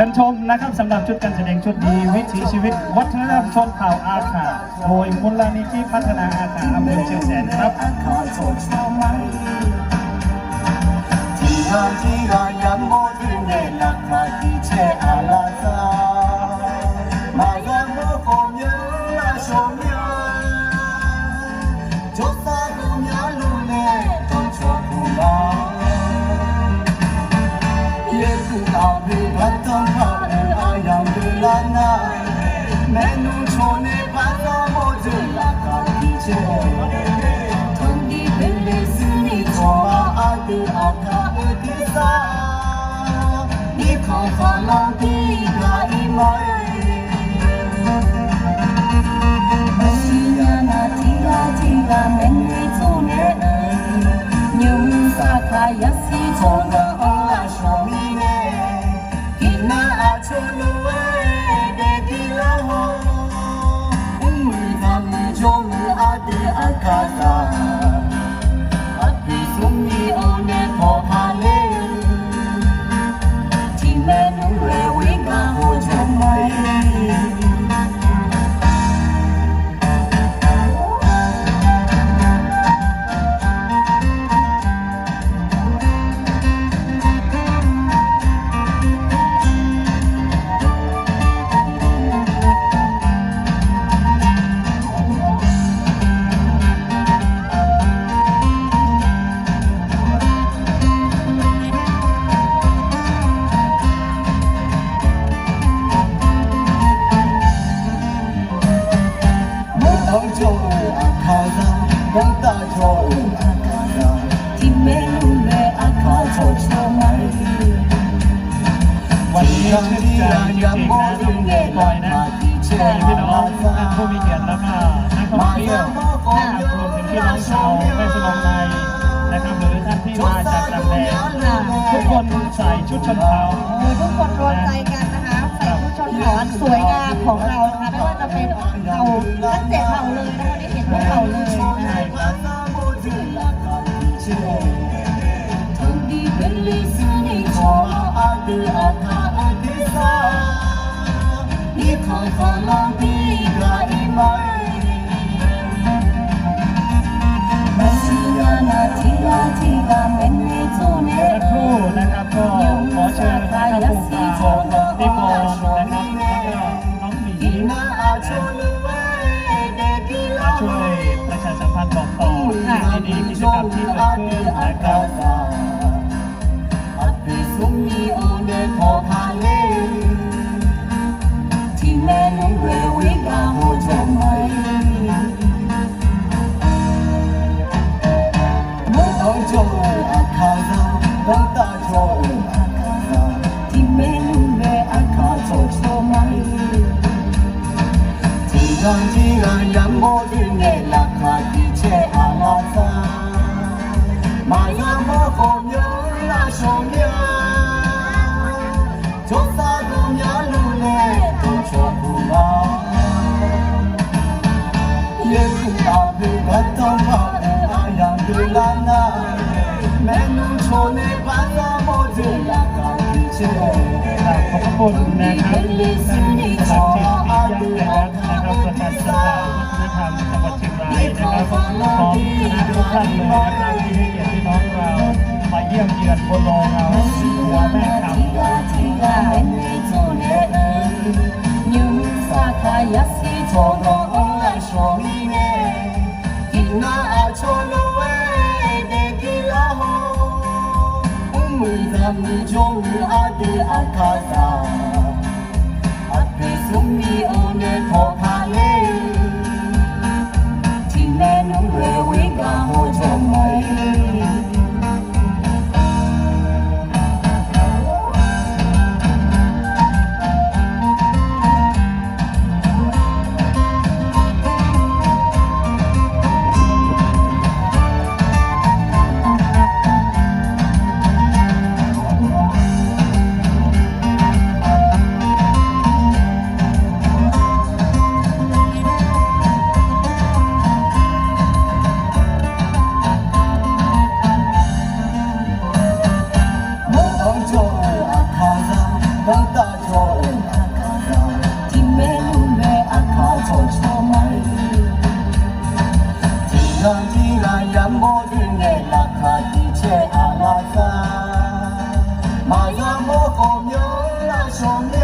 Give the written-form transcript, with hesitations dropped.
ชิญชมนะครับสำหรับชุดการแสดงชุดนี้วิถีชีวิตวัฒนธรรมชนเผ่าอาขาโดยมูลนิธิพัฒนาอาขาอำเภอเชียงแสนครับที่เรายังโมถึงในหลักฐานที่เชื่ออาลาซามายังโมคงยืนละชมยาจบสาดุญาลุเล่ต้องชมผู้มาเย็นคือตาพิบัตต้องผ่านอายังดูลานาแม่นุ่งโชว์ในภาษาโมถึงหลักฐานที่เชื่อทนดีเป็นเลสนี่ชมมาอาดูอาคา你看看老的那一枚，是呀那提拉美女做呢，牛沙卡也是做个阿说米呢，给那阿छो路哎，得给拉好，我他们就没阿的阿卡萨，阿比送你欧呢跑哈嘞。วันนี้ชื่นใจจริงๆนะทุกคนปล่อยนะพี่น้องผู้มีเกียรติแล้วก็นักท่องเที่ยวรวมถึงพี่น้องชาวแม่สลองในนะครับหรือท่านที่มาจากต่างแดนทุกคนใส่ชุดชนเผ่าทุกคนรวมใจกันนะคะใส่ชุดชนเผ่าสวยงามของเรานะคะไม่ว่าจะเป็นเผ่าทั้ง7เผ่าเลยนะคะได้เห็นทุกเผ่าเลยนะคะ你看看老的那一枚，那是呀那提拉美女做呢。สักครู่นะครับก็ขอเชิญท่านผู้กล่าวพี่ปองนะครับแล้วก็น้องหมีช่วยประชาสัมพันธ์บอกต่อดีกิจกรรมที่เกิดขึ้นนะครับที่เรายังโมถึงในหลักฐานที่เชื่ออาลาซามายังโมคงยืนละชมยาจบสาดุญาลุเล่ต้องชมผู้มาเย็นคือตาพิบัตต้องผ่านอายังดูลานาแม่นุ่งโชว์ในภาษาโมถึงหลักฐานที่เชื่อขอบคุณนะครับท่านสลักจิตปิยะนะครับประธานสภาวัฒนธรรมจังหวัดเชียงรายนะครับพร้อมคณะทุกท่านเลยนะครับที่ให้เกียรติพี่น้องเรามาเยี่ยมเยือนบนโลเราหัวแม่คำ你终于阿的阿卡萨，阿比送你欧呢托卡嘞，ที่แม่นุ่งเรวิกาโฮจงไม ที่เมลูเมอาคาโชโชไม่ที่ลายำโมดึงเงลักขาที่เชอาลาซามายาโมโกมโยลาชมเน